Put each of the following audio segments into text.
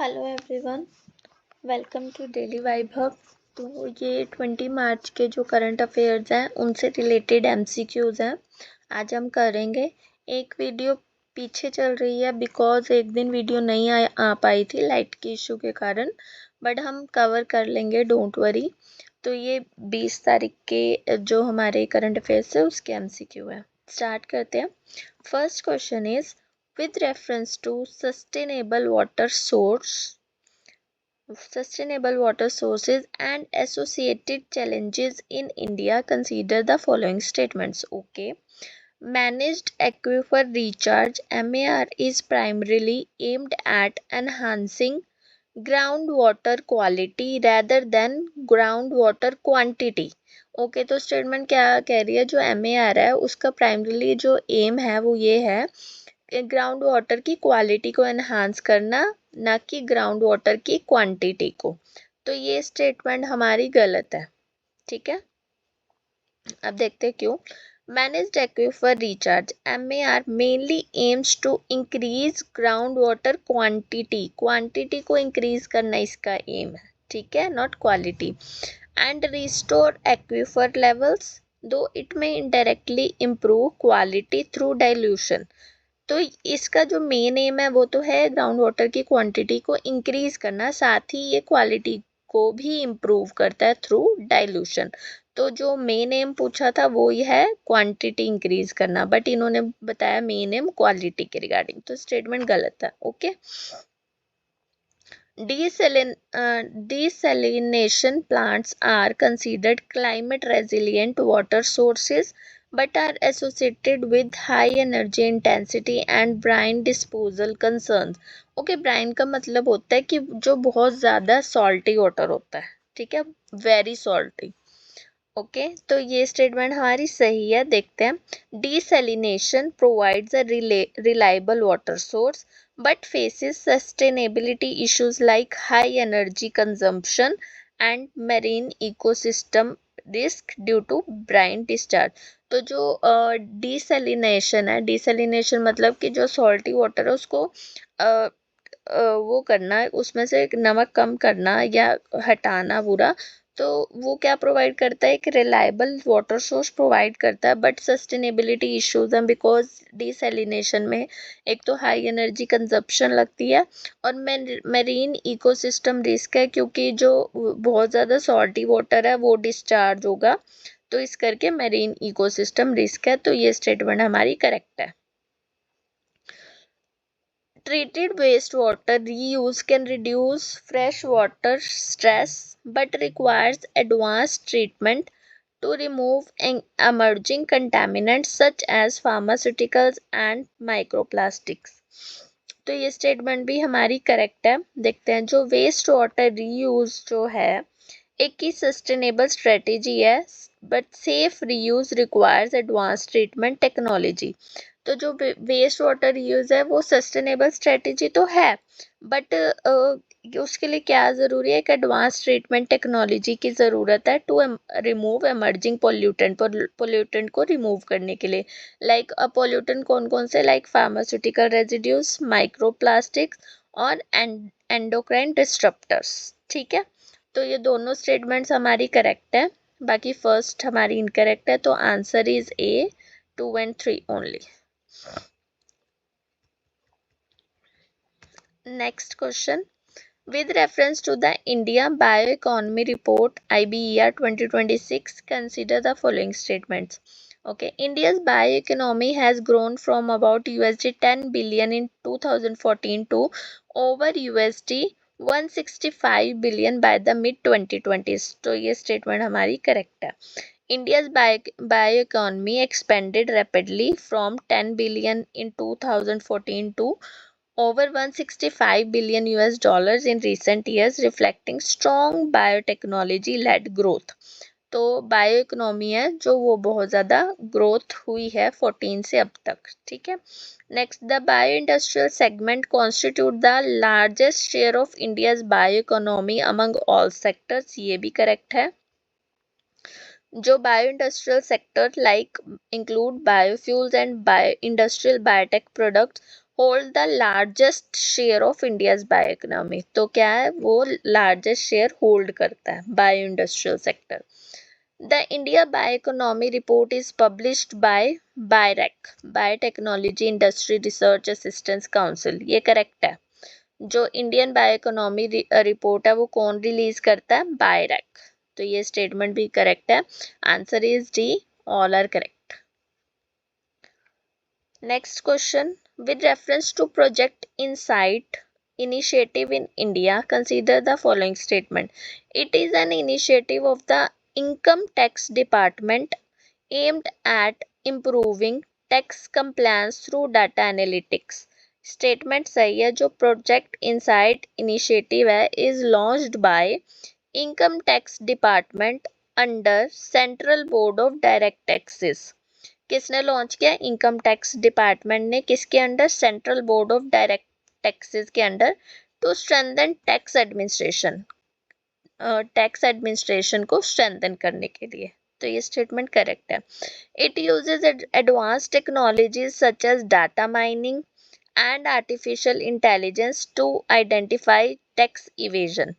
Hello everyone, welcome to Daily Vibe Hub. तो ये 20 मार्च के जो करंट अफेयर्स हैं उनसे रिलेटेड MCQs हैं। आज हम करेंगे। एक वीडियो पीछे चल रही है बिकॉज एक दिन वीडियो नहीं आ पाई थी लाइट के इशू के कारण, बट हम कवर कर लेंगे, डोंट वरी। तो ये 20 तारीख के जो हमारे करंट अफेयर्स है उसके MCQ है। स्टार्ट करते हैं। First question is, with reference to sustainable water sources and associated challenges in India, consider the following statements. Okay. Managed aquifer recharge MAR is primarily aimed at enhancing groundwater quality rather than groundwater quantity. Okay, तो statement क्या कह रही है, जो MAR है उसका primarily जो M है वो ये है ग्राउंड वाटर की क्वालिटी को एनहांस करना, ना कि ग्राउंड वाटर की क्वांटिटी को। तो ये स्टेटमेंट हमारी गलत है। ठीक है, अब देखते हैं क्यों। Managed aquifer recharge MAR mainly aims to increase ground water quantity को इंक्रीज करना इसका एम है। ठीक है, not quality. And restore aquifer levels though it may indirectly improve quality through dilution. तो इसका जो मेन एम है वो तो है ग्राउंड वाटर की क्वांटिटी को इंक्रीज करना, साथ ही ये क्वालिटी को भी इम्प्रूव करता है थ्रू डाइल्यूशन। तो जो मेन एम पूछा था वो ये है क्वांटिटी इंक्रीज करना, बट इन्होंने बताया मेन एम क्वालिटी के रिगार्डिंग, तो स्टेटमेंट गलत है। Okay. Desalination plants are considered climate resilient water sources but are associated with high energy intensity and brine disposal concerns. Okay, brine का मतलब होता है कि जो बहुत ज़्यादा salty water होता है। ठीक है, very salty। ओके, तो ये स्टेटमेंट हमारी सही है। देखते हैं। Desalination provides a reliable water source but faces sustainability issues like high energy consumption and marine ecosystem risk due to brine discharge. तो जो डिसैलिनेशन है, डिसैलिनेशन मतलब कि जो सॉल्टी वाटर है उसको वो करना, उसमें से नमक कम करना या हटाना पूरा। तो वो क्या प्रोवाइड करता है, एक रिलायबल वाटर सोर्स प्रोवाइड करता है, बट सस्टेनेबिलिटी इश्यूज हैं बिकॉज डिसैलिनेशन में एक तो हाई एनर्जी कंजप्शन लगती है और मेरीन इकोसिस्टम रिस्क है, क्योंकि जो बहुत ज़्यादा सॉल्टी वाटर है वो डिस्चार्ज होगा, तो इस करके मेरीन इकोसिस्टम रिस्क है। तो ये स्टेटमेंट हमारी करेक्ट है। Treated wastewater reuse can reduce freshwater stress but requires advanced treatment to remove emerging contaminants such as pharmaceuticals and microplastics. तो ये स्टेटमेंट भी हमारी करेक्ट है। देखते हैं। जो वेस्ट वाटर रीयूज जो है एक ही सस्टेनेबल स्ट्रेटेजी है, but safe reuse requires advance treatment technology. तो जो वेस्ट वाटर यूज है वो सस्टेनेबल स्ट्रेटेजी तो है, बट उसके लिए क्या ज़रूरी है, एक एडवांस ट्रीटमेंट टेक्नोलॉजी की ज़रूरत है टू रिमूव एमर्जिंग पोल्यूटेंट को रिमूव करने के लिए। लाइक पोल्यूटेंट कौन कौन से, लाइक फार्मास्यूटिकल रेजिड्यूज, माइक्रोप्लास्टिक्स और एंडोक्राइन डिस्ट्रप्टर्स। ठीक है, तो ये दोनों स्टेटमेंट्स हमारी करेक्ट है, बाकी फर्स्ट हमारी इनकरेक्ट है। तो answer is A, 2 and 3 only. Next question. With reference to the India Bioeconomy Report IBER 2026, consider the following statements. Okay, India's bioeconomy has grown from about $10 billion in 2014 to over $165 billion by the mid 2020s. तो ये statement हमारी correct है। India's bioeconomy expanded rapidly from 10 billion in 2014 to over $165 billion in recent years, reflecting strong biotechnology-led growth. तो bio economy है जो वो बहुत ज़्यादा ग्रोथ हुई है 14 से अब तक। ठीक है, next. The bio industrial segment constitute the largest share of India's bio economy among all sectors, ये भी करेक्ट है। जो bio industrial sector like include biofuels and industrial biotech products hold the largest share of India's bio economy. तो क्या है, वो largest share hold करता है bio industrial sector. The India bio economy report is published by BIRAC, biotechnology industry research assistance council. ये correct है। जो Indian bio economy report है वो कौन रिलीज करता है, बायरेक। तो ये स्टेटमेंट भी करेक्ट है। Answer is D, all are correct. Next question. With reference to Project Insight initiative in India, consider the following statement. It is an initiative of the Income Tax Department aimed at improving tax compliance through data analytics. Statement सही है। जो Project Insight initiative है is launched by Income Tax Department under Central Board of Direct Taxes. किसने launch किया, income tax department ने। किसके under, central board of direct taxes के under. To strengthen tax administration, tax administration को strengthen करने के लिए। तो ये स्टेटमेंट करेक्ट है। It uses advance technologies such as data mining and artificial intelligence to identify tax evasion.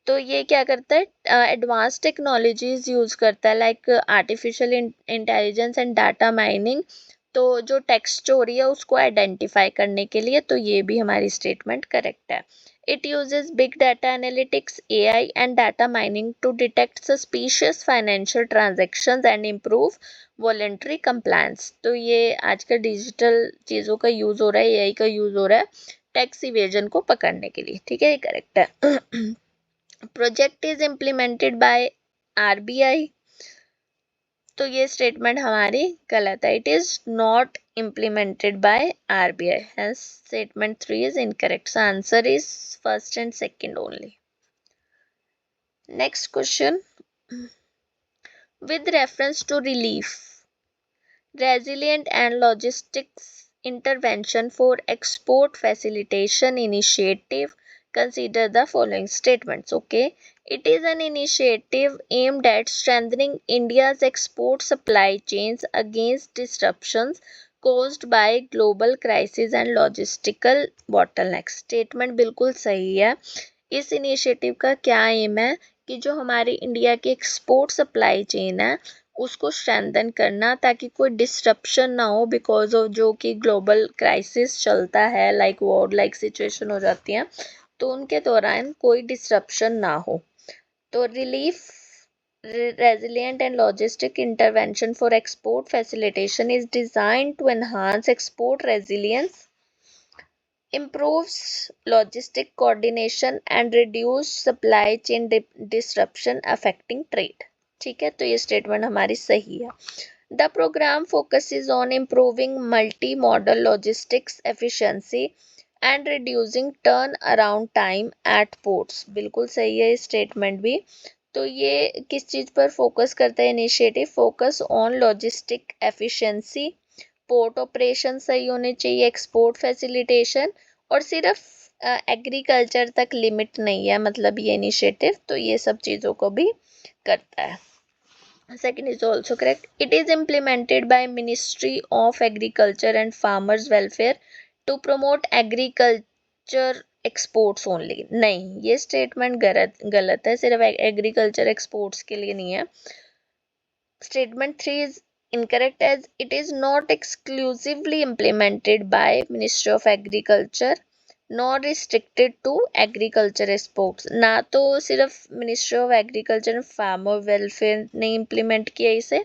तो ये क्या करता है, एडवांस टेक्नोलॉजीज यूज करता है, like artificial intelligence and data mining. तो जो टैक्स चोरी है उसको आइडेंटिफाई करने के लिए। तो ये भी हमारी स्टेटमेंट करेक्ट है। It uses big data analytics, AI and data mining to detect suspicious financial transactions and improve voluntary compliance. तो ये आजकल डिजिटल चीज़ों का यूज हो रहा है, एआई का यूज हो रहा है टैक्स इवेजन को पकड़ने के लिए। ठीक है, ये करेक्ट है। Project is implemented by RBI. तो ये स्टेटमेंट हमारी गलत है। It is not implemented by RBI, hence statement 3 is incorrect. Answer is first and second only. Next question. With reference to relief, resilient and logistics intervention for export facilitation initiative, consider the following statements. Okay, it is an initiative aimed at strengthening India's export supply chains against disruptions caused by global crisis and logistical bottlenecks. Statement बिल्कुल सही है। इस initiative का क्या M है कि जो हमारी इंडिया की एक्सपोर्ट सप्लाई चेन है उसको स्ट्रेंथन करना, ताकि कोई डिस्ट्रप्शन ना हो बिकॉज ऑफ जो कि ग्लोबल क्राइसिस चलता है, लाइक वॉर लाइक सिचुएशन हो जाती है, तो उनके दौरान कोई डिस्ट्रप्शन ना हो। तो relief, resilient and logistic intervention for export facilitation is designed to enhance export resilience, improves logistic coordination and reduce supply chain disruption affecting trade. ठीक है, तो ये स्टेटमेंट हमारी सही है। The program focuses on improving multi-modal logistics efficiency and reducing turnaround time at ports. बिल्कुल सही है ये स्टेटमेंट भी। तो ये किस चीज़ पर फोकस करता है initiative, focus on logistic efficiency, port operation सही होने चाहिए, एक्सपोर्ट फैसिलिटेशन, और सिर्फ एग्रीकल्चर तक लिमिट नहीं है मतलब ये इनिशिएटिव, तो ये सब चीज़ों को भी करता है। Second is also correct. It is implemented by Ministry of Agriculture and Farmers Welfare to promote agriculture exports only. नहीं, ये स्टेटमेंट गलत है, सिर्फ एग्रीकल्चर एक्सपोर्ट्स के लिए नहीं है। Statement 3 is incorrect as it is not exclusively implemented by Ministry of Agriculture nor restricted to agriculture exports. ना तो सिर्फ ministry of agriculture and farmer welfare ने इम्प्लीमेंट किया इसे,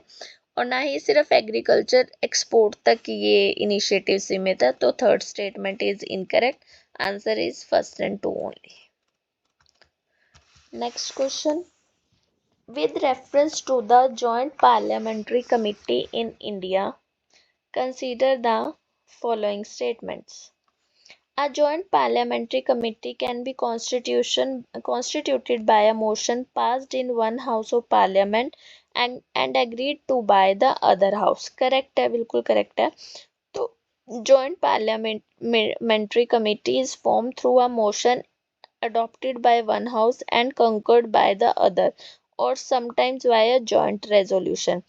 और ना ही सिर्फ एग्रीकल्चर एक्सपोर्ट तक ये इनिशिएटिव सीमित है। तो third statement is incorrect. Answer is first and two only. Next question. With reference to the Joint Parliamentary Committee in India, consider the following statements. A joint parliamentary committee can be constituted by a motion passed in one house of parliament and agreed to by the other house. Correct है, बिल्कुल correct है। तो joint parliamentary committee is formed through a motion adopted by one house and concurred by the other, or sometimes by a joint resolution.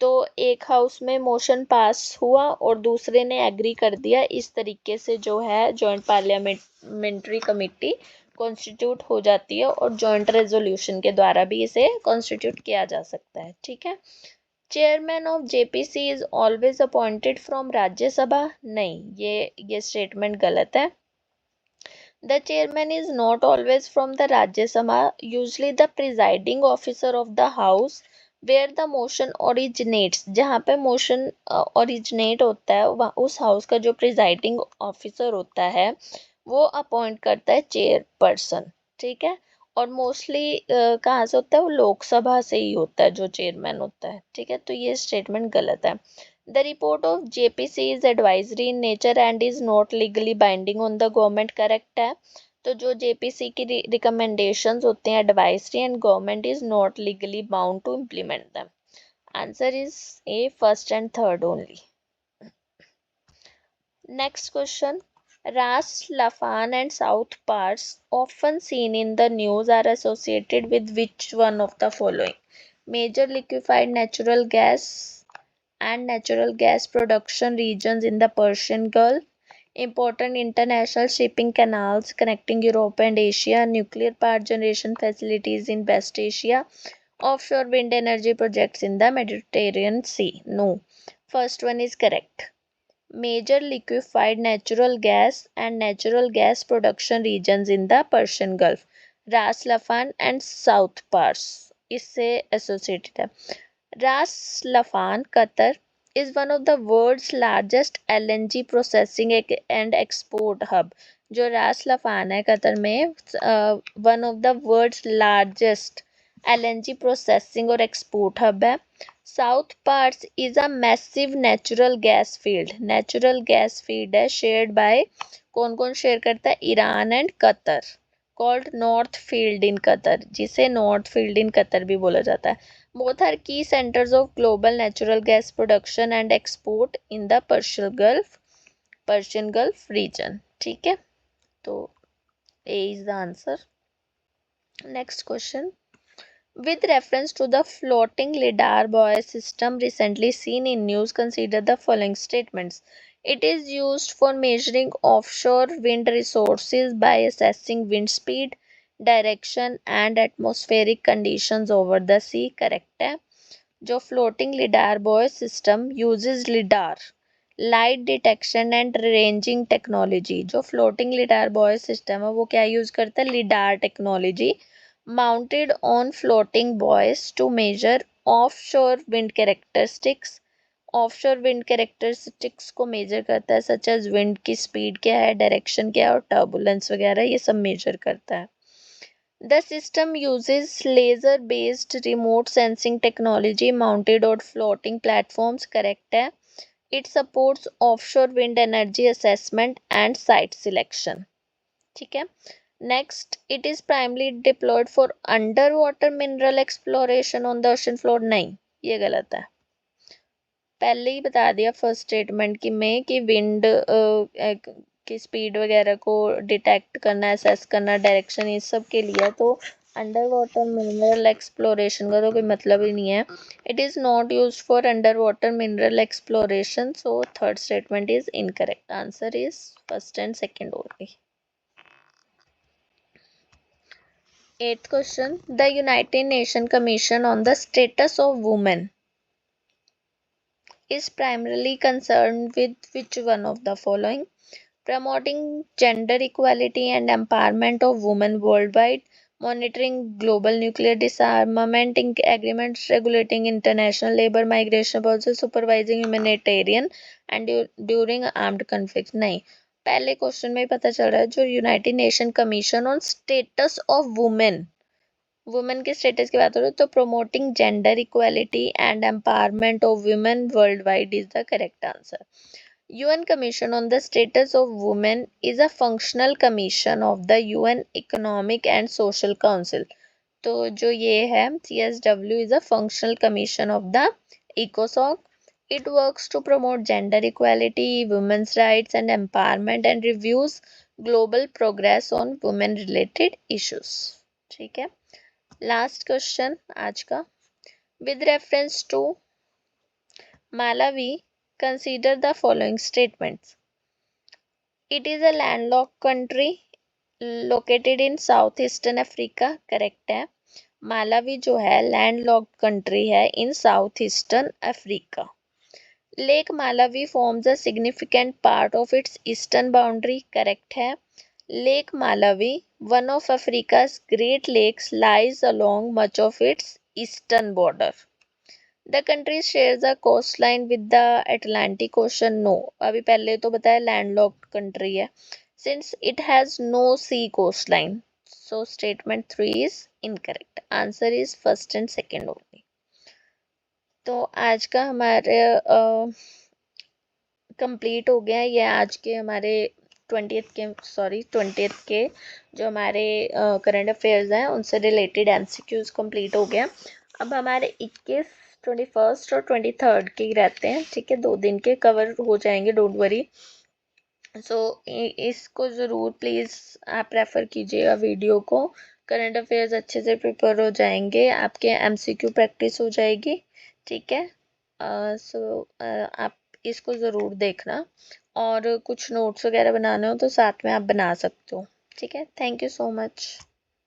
तो एक house में motion pass हुआ और दूसरे ने एग्री कर दिया, इस तरीके से जो है जॉइंट पार्लियामेंट्री कमेटी कॉन्स्टिट्यूट हो जाती है और जॉइंट रेजोल्यूशन के द्वारा भी इसे कॉन्स्टिट्यूट किया जा सकता है। ठीक है। Chairman of JPC is always appointed from Rajya Sabha, नहीं, ये स्टेटमेंट गलत है। The chairman is not always from the Rajya Sabha, usually the presiding officer of the house where the motion originates, जहाँ पे motion originate होता है उस house का जो presiding officer होता है वो अपॉइंट करता है चेयरपर्सन। ठीक है। और मोस्टली कहाँ से होता है, वो लोकसभा से ही होता है जो चेयरमैन होता है। ठीक है, तो ये स्टेटमेंट गलत है। The report of JPC is advisory in nature and is not legally binding on the government, correct है। तो जो JPC की रिकमेंडेशंस होते हैं advisory and government is not legally bound to implement them. Answer is A, first and third only. Next question. Ras, Lafan and South parts often seen in the news are associated with which one of the following? Major liquefied natural gas and natural gas production regions in the Persian Gulf, important international shipping canals connecting Europe and Asia, nuclear power generation facilities in West Asia, offshore wind energy projects in the Mediterranean Sea. No, first one is correct. Major liquefied natural gas and natural gas production regions in the Persian Gulf, Ras Laffan and South Pars इससे associated है। Ras Laffan, Qatar, is one of the world's largest LNG processing and export hub। जो रास लफान है Qatar में one of the world's largest LNG processing और export hub है। South Pars is a massive natural gas field, natural gas field है shared by, कौन कौन share करता है, Iran and Qatar, called north field in Qatar, जिसे north field in Qatar भी बोला जाता है। Both are key centers of global natural gas production and export in the Persian Gulf region. ठीक है, तो A is the answer. Next question. With reference to the floating lidar buoy system recently seen in news, consider the following statements. It is used for measuring offshore wind resources by assessing wind speed, direction and atmospheric conditions over the sea. Correct है। जो floating lidar buoy system uses lidar, light detection and ranging technology। जो floating lidar buoy system है वो क्या use करता है, lidar technology mounted on floating buoys to measure offshore wind characteristics। Offshore wind characteristics को major करता है, such as wind की स्पीड क्या है, डायरेक्शन क्या है और टर्बुलेंस वगैरह, ये सब मेजर करता है। The system uses laser based remote sensing technology mounted on floating platforms. Correct है। It supports offshore wind energy assessment and site selection. ठीक है। Next, it is primarily deployed for underwater mineral exploration on the ocean floor. नहीं, ये गलत है। पहले ही बता दिया फर्स्ट स्टेटमेंट की में कि विंड की स्पीड वगैरह को डिटेक्ट करना, असेस करना, डायरेक्शन, इस सब के लिए, तो अंडर वाटर मिनरल एक्सप्लोरेशन का तो कोई मतलब ही नहीं है। It is not use for underwater mineral exploration, so third statement is incorrect. Answer is first and second only. Eighth question. The United Nations Commission on the Status of Women is primarily concerned with which one of the following? Promoting gender equality and empowerment of women worldwide, monitoring global nuclear disarmament agreements, regulating international labor migration policies, supervising humanitarian and during armed conflicts। नहीं, पहले question में ही पता चल रहा है जो United nation commission on status of women, women के status की बात हो रही है, तो promoting gender equality and empowerment of women world wide is the correct answer. UN Commission on the Status of Women is a functional commission of the UN Economic and Social Council। तो जो ये है CSW is a functional commission of the ECOSOC। It works to promote gender equality, women's rights and empowerment and reviews global progress on women related issues। ठीक है। Last question आज का। With reference to Malawi, consider the following statements. It is a landlocked country located in southeastern Africa. Correct है. Malawi जो है landlocked country है in south eastern Africa. Lake Malawi forms a significant part of its eastern boundary. Correct है. Lake Malawi, one of Africa's great lakes, lies along much of its eastern border. The country shares a coastline with the Atlantic Ocean. No, अभी पहले तो बताया landlocked country है. Since it has no sea coastline, so statement 3 is incorrect. Answer is first and second only. तो आज का हमारे complete हो गया. ये आज के हमारे 20th के जो हमारे करंट अफेयर्स हैं उनसे रिलेटेड MCQs कंप्लीट हो गया. अब हमारे 21, 21 और 23 के ही रहते हैं. ठीक है, 2 दिन के कवर हो जाएंगे, डोंट वरी. सो इसको ज़रूर प्लीज़ आप रेफ़र कीजिएगा वीडियो को. करंट अफेयर्स अच्छे से प्रिपेयर हो जाएंगे, आपके MCQ प्रैक्टिस हो जाएगी. ठीक है, आप इसको ज़रूर देखना, और कुछ नोट्स वगैरह बनाने हो तो साथ में आप बना सकते हो. ठीक है, थैंक यू सो मच.